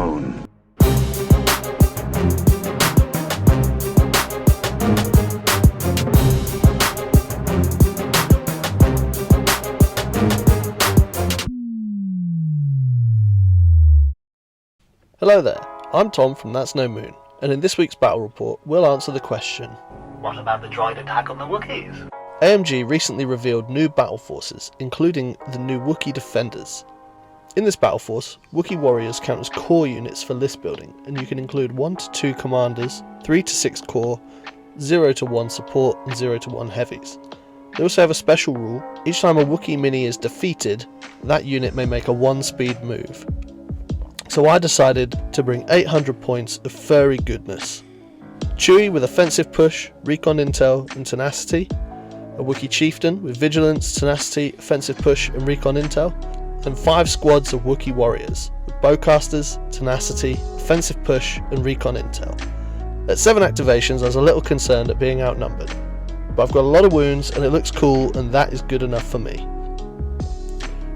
moon. Hello there, I'm Tom from That's No Moon, and in this week's battle report we'll answer the question: what about the droid attack on the Wookiees? AMG recently revealed new battle forces, including the new Wookiee Defenders. In this battle force, Wookiee warriors count as core units for list building, and you can include 1 to 2 commanders, 3 to 6 core, 0 to 1 support, and 0 to 1 heavies. They also have a special rule: each time a Wookiee mini is defeated, that unit may make a 1-speed move. So I decided to bring 800 points of furry goodness. Chewie with offensive push, recon intel, and tenacity. A Wookiee Chieftain with vigilance, tenacity, offensive push, and recon intel. And 5 squads of Wookiee warriors with bowcasters, tenacity, offensive push, and recon intel. At 7 activations I was a little concerned at being outnumbered, but I've got a lot of wounds and it looks cool, and that is good enough for me.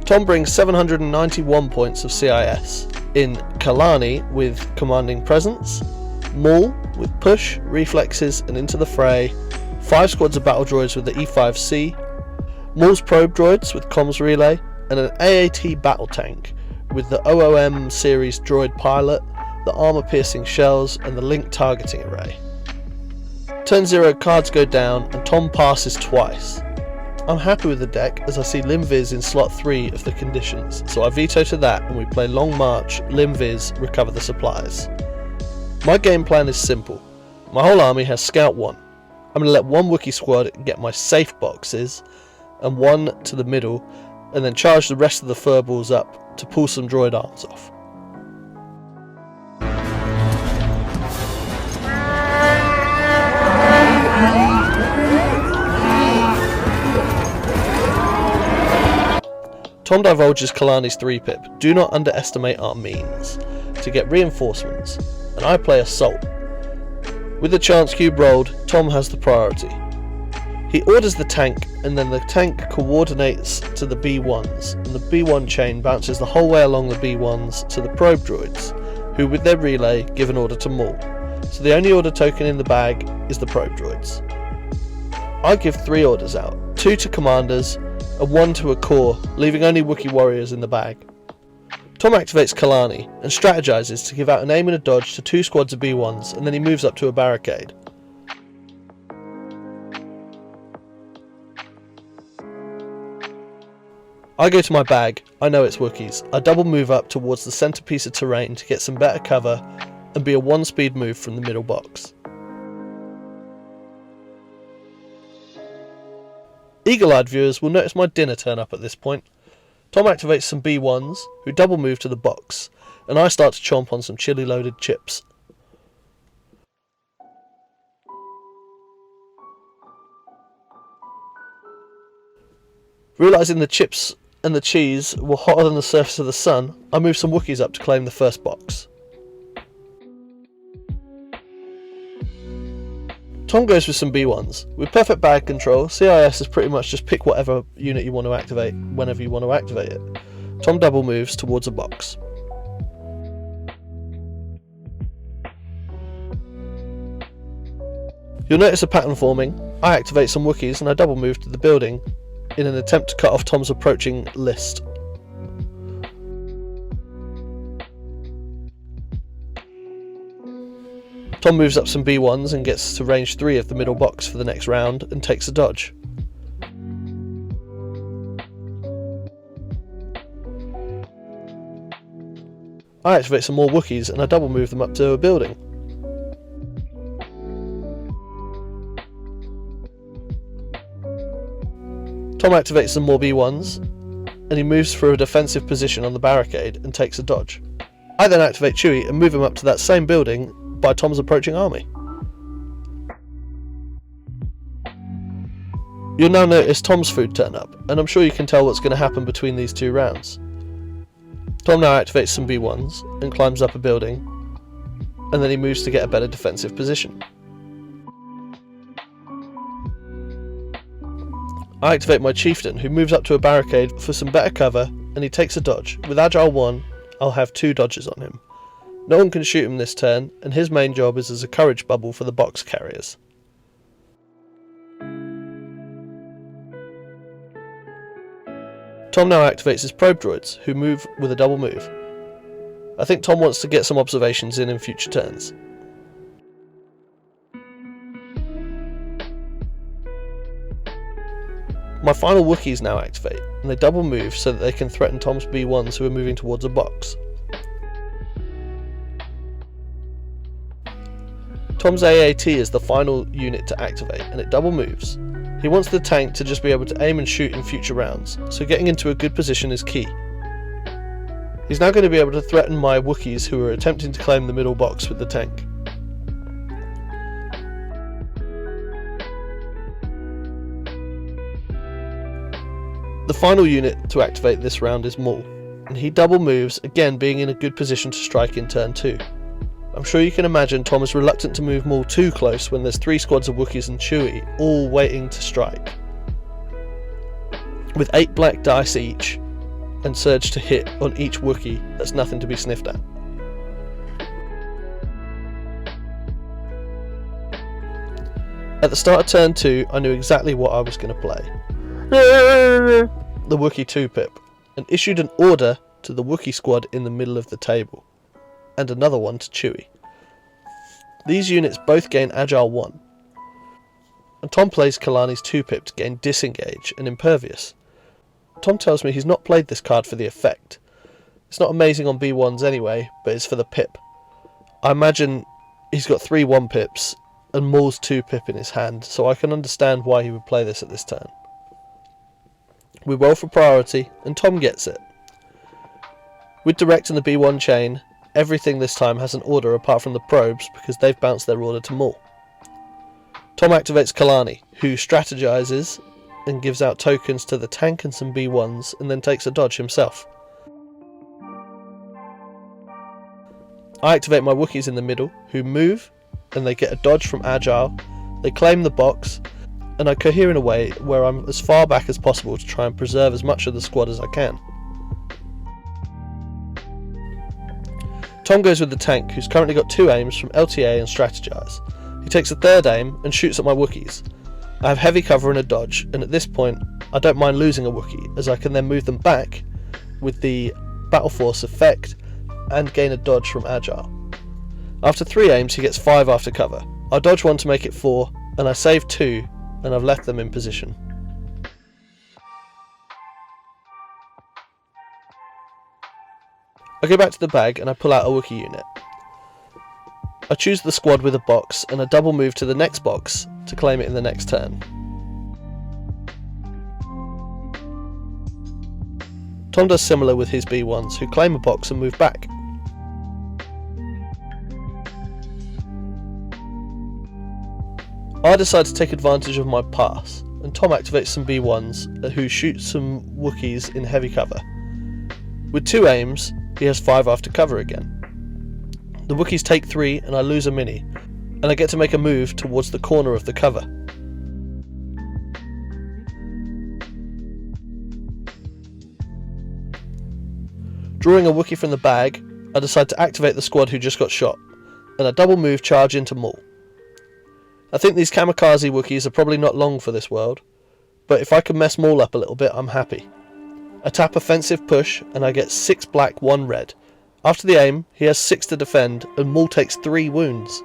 Tom brings 791 points of CIS. In Kalani with commanding presence, Maul with push, reflexes, and into the fray, 5 squads of battle droids with the E5C, Maul's probe droids with comms relay, and an AAT battle tank with the OOM-Series droid pilot, the armor-piercing shells, and the link targeting array. Turn 0 cards go down and Tom passes twice. I'm happy with the deck as I see Lim Viz in slot 3 of the conditions, so I veto to that and we play Long March, Lim Viz, recover the supplies. My game plan is simple. My whole army has Scout 1. I'm going to let 1 Wookiee squad get my safe boxes and 1 to the middle, and then charge the rest of the furballs up to pull some droid arms off. Tom divulges Kalani's 3-pip, do not underestimate our means, to get reinforcements, and I play Assault. With the chance cube rolled, Tom has the priority. He orders the tank, and then the tank coordinates to the B1s, and the B1 chain bounces the whole way along the B1s to the probe droids, who with their relay give an order to Maul, so the only order token in the bag is the probe droids. I give 3 orders out, 2 to commanders, and 1 to a core, leaving only Wookiee warriors in the bag. Tom activates Kalani and strategizes to give out an aim and a dodge to 2 squads of B1s, and then he moves up to a barricade. I go to my bag, I know it's Wookiees. I double move up towards the centerpiece of terrain to get some better cover and be a 1-speed move from the middle box. Eagle-eyed viewers will notice my dinner turn up at this point. Tom activates some B1s, who double move to the box, and I start to chomp on some chili-loaded chips. Realising the chips and the cheese were hotter than the surface of the sun, I move some Wookiees up to claim the first box. Tom goes with some B1s. With perfect bag control, CIS is pretty much just pick whatever unit you want to activate whenever you want to activate it. Tom double moves towards a box. You'll notice a pattern forming. I activate some Wookiees and I double move to the building in an attempt to cut off Tom's approaching list. Tom moves up some B1s and gets to range 3 of the middle box for the next round and takes a dodge. I activate some more Wookiees and I double move them up to a building. Tom activates some more B1s and he moves for a defensive position on the barricade and takes a dodge. I then activate Chewie and move him up to that same building by Tom's approaching army. You'll now notice Tom's food turn up, and I'm sure you can tell what's going to happen between these 2 rounds. Tom now activates some B1s and climbs up a building, and then he moves to get a better defensive position. I activate my Chieftain, who moves up to a barricade for some better cover, and he takes a dodge. With Agile 1, I'll have 2 dodges on him. No one can shoot him this turn, and his main job is as a courage bubble for the box carriers. Tom now activates his probe droids, who move with a double move. I think Tom wants to get some observations in future turns. My final Wookiees now activate, and they double move so that they can threaten Tom's B1s who are moving towards a box. Tom's AAT is the final unit to activate, and it double moves. He wants the tank to just be able to aim and shoot in future rounds, so getting into a good position is key. He's now going to be able to threaten my Wookiees who are attempting to claim the middle box with the tank. The final unit to activate this round is Maul, and he double moves, again being in a good position to strike in turn 2. I'm sure you can imagine Tom is reluctant to move Maul too close when there's 3 squads of Wookiees and Chewie all waiting to strike. With 8 black dice each, and surge to hit on each Wookiee, that's nothing to be sniffed at. At the start of turn 2, I knew exactly what I was going to play. The Wookiee 2-pip, and issued an order to the Wookiee squad in the middle of the table, and another one to Chewie. These units both gain Agile 1, and Tom plays Kalani's 2-pip to gain Disengage and Impervious. Tom tells me he's not played this card for the effect. It's not amazing on B1s anyway, but it's for the pip. I imagine he's got 3 1-pips and Maul's 2-pip in his hand, so I can understand why he would play this at this turn. We roll for priority, and Tom gets it. With Direct and the B1 chain, everything this time has an order apart from the probes because they've bounced their order to Maul. Tom activates Kalani, who strategizes and gives out tokens to the tank and some B1s, and then takes a dodge himself. I activate my Wookiees in the middle, who move, and they get a dodge from Agile, they claim the box, and I cohere in a way where I'm as far back as possible to try and preserve as much of the squad as I can. Tom goes with the tank, who's currently got 2 aims from LTA and Strategize. He takes a 3rd aim and shoots at my Wookiees. I have heavy cover and a dodge, and at this point I don't mind losing a Wookiee, as I can then move them back with the Battle Force effect and gain a dodge from Agile. After 3 aims he gets 5 after cover. I dodge 1 to make it 4, and I save 2, and I've left them in position. I go back to the bag and I pull out a Wookiee unit. I choose the squad with a box and a double move to the next box to claim it in the next turn. Tom does similar with his B1s, who claim a box and move back. I decide to take advantage of my pass, and Tom activates some B1s who shoot some Wookiees in heavy cover. With 2 aims, he has 5 after cover again. The Wookiees take 3 and I lose a mini, and I get to make a move towards the corner of the cover. Drawing a Wookiee from the bag, I decide to activate the squad who just got shot, and I double move charge into Maul. I think these kamikaze Wookiees are probably not long for this world, but if I can mess Maul up a little bit, I'm happy. I tap offensive push and I get 6 black, 1 red. After the aim, he has 6 to defend, and Maul takes 3 wounds.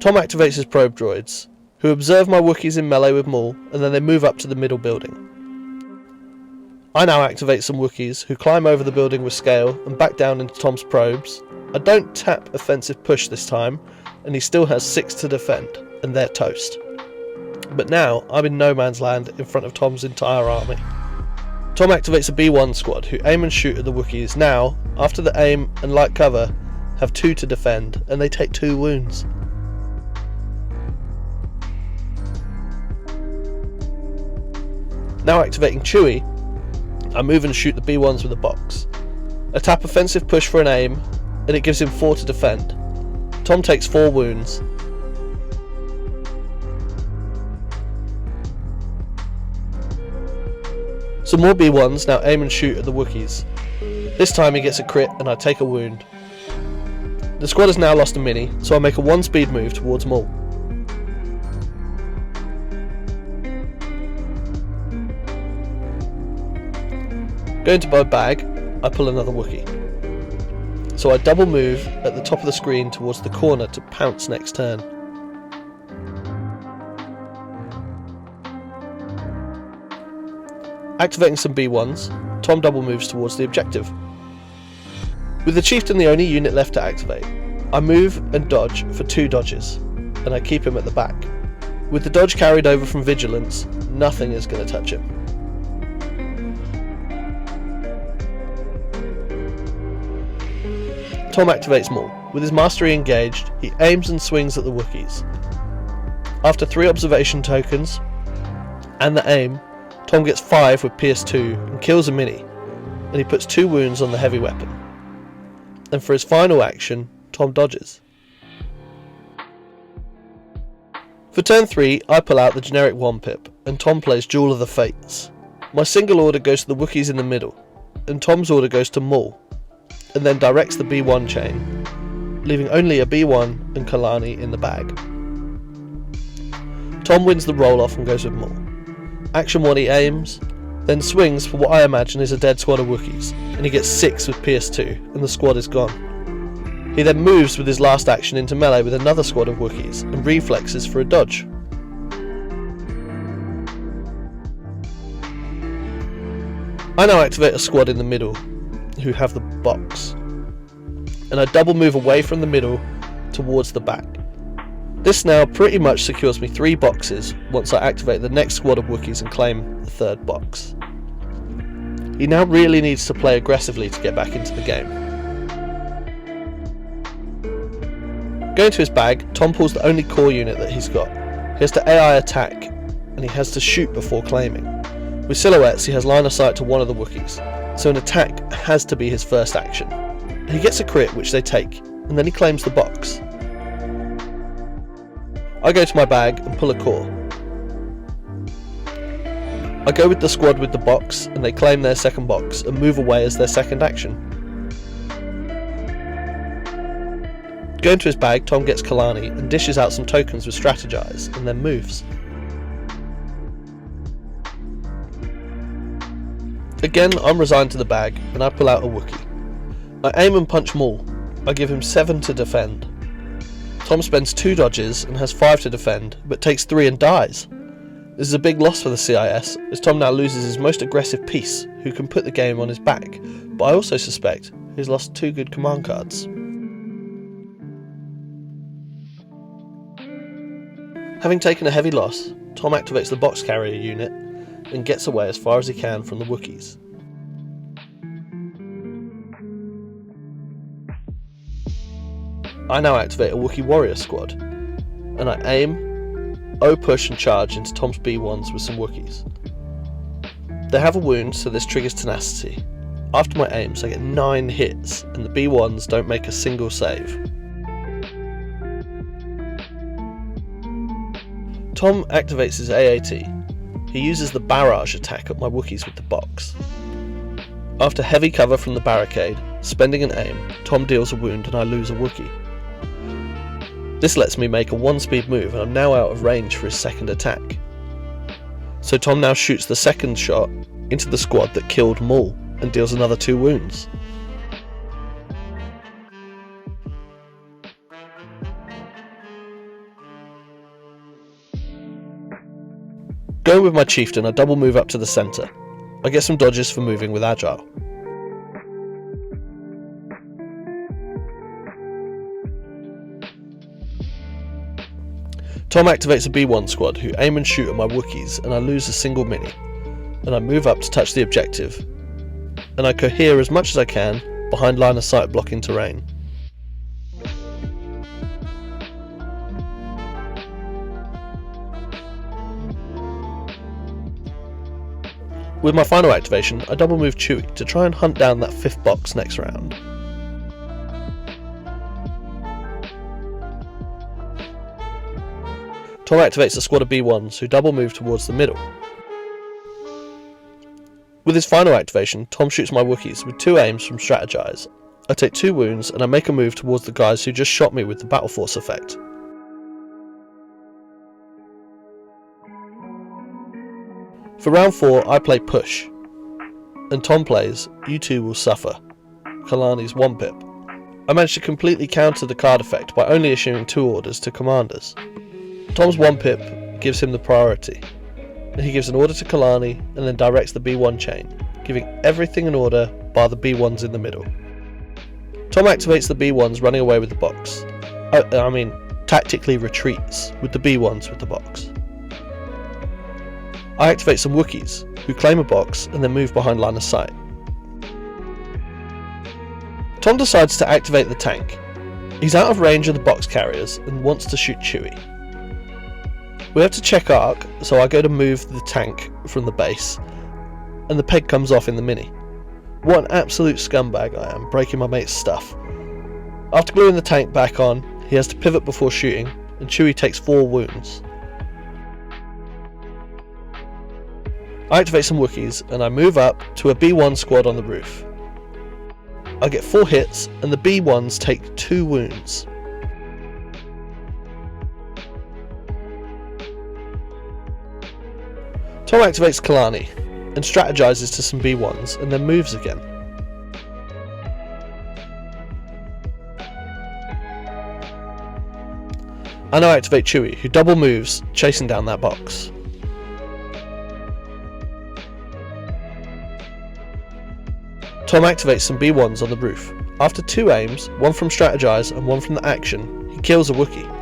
Tom activates his probe droids, who observe my Wookiees in melee with Maul, and then they move up to the middle building. I now activate some Wookiees, who climb over the building with scale and back down into Tom's probes. I don't tap offensive push this time, and he still has 6 to defend, and they're toast. But now I'm in no man's land in front of Tom's entire army. Tom activates a B1 squad, who aim and shoot at the Wookiees. Now, after the aim and light cover, have 2 to defend, and they take 2 wounds. Now activating Chewie, I move and shoot the B1s with a box. I tap offensive push for an aim, and it gives him 4 to defend. Tom takes 4 wounds. Some more B1s now aim and shoot at the Wookiees. This time he gets a crit and I take a wound. The squad has now lost a mini, so I make a 1-speed move towards Maul. Going to my bag, I pull another Wookiee. So I double move at the top of the screen towards the corner to pounce next turn. Activating some B1s, Tom double moves towards the objective. With the Chieftain the only unit left to activate, I move and dodge for 2 dodges, and I keep him at the back. With the dodge carried over from Vigilance, nothing is going to touch him. Tom activates Maul. With his mastery engaged, he aims and swings at the Wookiees. After 3 observation tokens and the aim, Tom gets 5 with Pierce 2 and kills a mini, and he puts 2 wounds on the heavy weapon. And for his final action, Tom dodges. For turn 3, I pull out the generic 1-pip, and Tom plays Duel of the Fates. My single order goes to the Wookiees in the middle, and Tom's order goes to Maul, and then directs the B1 chain, leaving only a B1 and Kalani in the bag. Tom wins the roll-off and goes with Maul. Action 1 he aims, then swings for what I imagine is a dead squad of Wookiees, and he gets 6 with Pierce 2, and the squad is gone. He then moves with his last action into melee with another squad of Wookiees, and reflexes for a dodge. I now activate a squad in the middle, who have the box, and I double move away from the middle towards the back. This now pretty much secures me 3 boxes once I activate the next squad of Wookiees and claim the 3rd box. He now really needs to play aggressively to get back into the game. Going to his bag, Tom pulls the only core unit that he's got. He has to AI attack, and he has to shoot before claiming. With silhouettes, he has line of sight to one of the Wookiees, so an attack has to be his first action. He gets a crit, which they take, and then he claims the box. I go to my bag and pull a core. I go with the squad with the box, and they claim their second box and move away as their second action. Going to his bag, Tom gets Kalani and dishes out some tokens with Strategize, and then moves. Again, I'm resigned to the bag, and I pull out a Wookiee. I aim and punch Maul. I give him 7 to defend. Tom spends 2 dodges and has 5 to defend, but takes 3 and dies. This is a big loss for the CIS, as Tom now loses his most aggressive piece, who can put the game on his back, but I also suspect he's lost 2 good command cards. Having taken a heavy loss, Tom activates the box carrier unit and gets away as far as he can from the Wookiees. I now activate a Wookiee warrior squad, and I aim, O-push and charge into Tom's B1s with some Wookiees. They have a wound, so this triggers Tenacity. After my aims, I get 9 hits, and the B1s don't make a single save. Tom activates his AAT. He uses the barrage attack at my Wookiees with the box. After heavy cover from the barricade, spending an aim, Tom deals a wound and I lose a Wookiee. This lets me make a 1-speed move, and I'm now out of range for his second attack. So Tom now shoots the second shot into the squad that killed Maul and deals another 2 wounds. Going with my Chieftain, I double move up to the centre. I get some dodges for moving with Agile. Tom activates a B1 squad who aim and shoot at my Wookiees, and I lose a single mini, and I move up to touch the objective, and I cohere as much as I can behind line of sight blocking terrain. With my final activation, I double move Chewie to try and hunt down that 5th box next round. Tom activates a squad of B1s who double move towards the middle. With his final activation, Tom shoots my Wookiees with 2 aims from Strategize. I take 2 wounds and I make a move towards the guys who just shot me with the Battle Force effect. For round 4 I play Push, and Tom plays You Two Will Suffer, Kalani's 1-pip. I managed to completely counter the card effect by only issuing 2 orders to commanders. Tom's 1-pip gives him the priority, and he gives an order to Kalani and then directs the B1 chain, giving everything in order bar the B1s in the middle. Tom activates the B1s running away with the box. Tactically retreats with the B1s with the box. I activate some Wookiees, who claim a box and then move behind line of sight. Tom decides to activate the tank. He's out of range of the box carriers and wants to shoot Chewie. We have to check arc, so I go to move the tank from the base, and the peg comes off in the mini. What an absolute scumbag I am, breaking my mate's stuff. After gluing the tank back on, he has to pivot before shooting, and Chewie takes 4 wounds. I activate some Wookiees and I move up to a B1 squad on the roof. I get 4 hits and the B1s take 2 wounds. Tom activates Kalani and strategizes to some B1s and then moves again. I now activate Chewie, who double moves, chasing down that box. Tom activates some B1s on the roof. After 2 aims, one from Strategize and one from the action, he kills a Wookiee.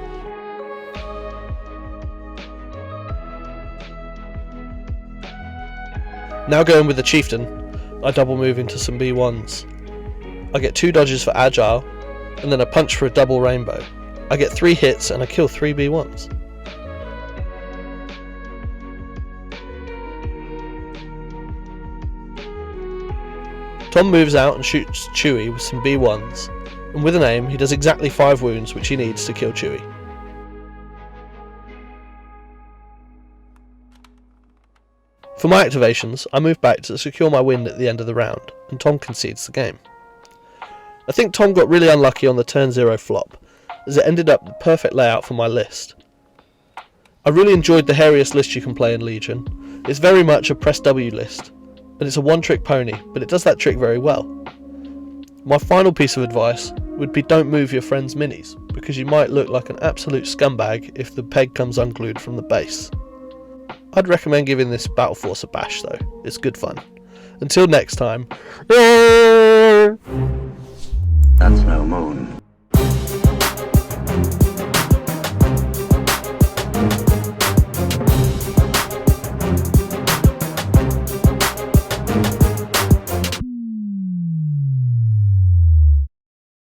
Now going with the Chieftain, I double move into some B1s. I get 2 dodges for Agile, and then a punch for a double rainbow. I get 3 hits and I kill 3 B1s. Tom moves out and shoots Chewie with some B1s, and with an aim he does exactly 5 wounds which he needs to kill Chewie. For my activations, I move back to secure my win at the end of the round, and Tom concedes the game. I think Tom got really unlucky on the turn 0 flop, as it ended up the perfect layout for my list. I really enjoyed the hairiest list you can play in Legion. It's very much a press W list, and it's a one-trick pony, but it does that trick very well. My final piece of advice would be don't move your friend's minis, because you might look like an absolute scumbag if the peg comes unglued from the base. I'd recommend giving this Battle Force a bash though, it's good fun. Until next time.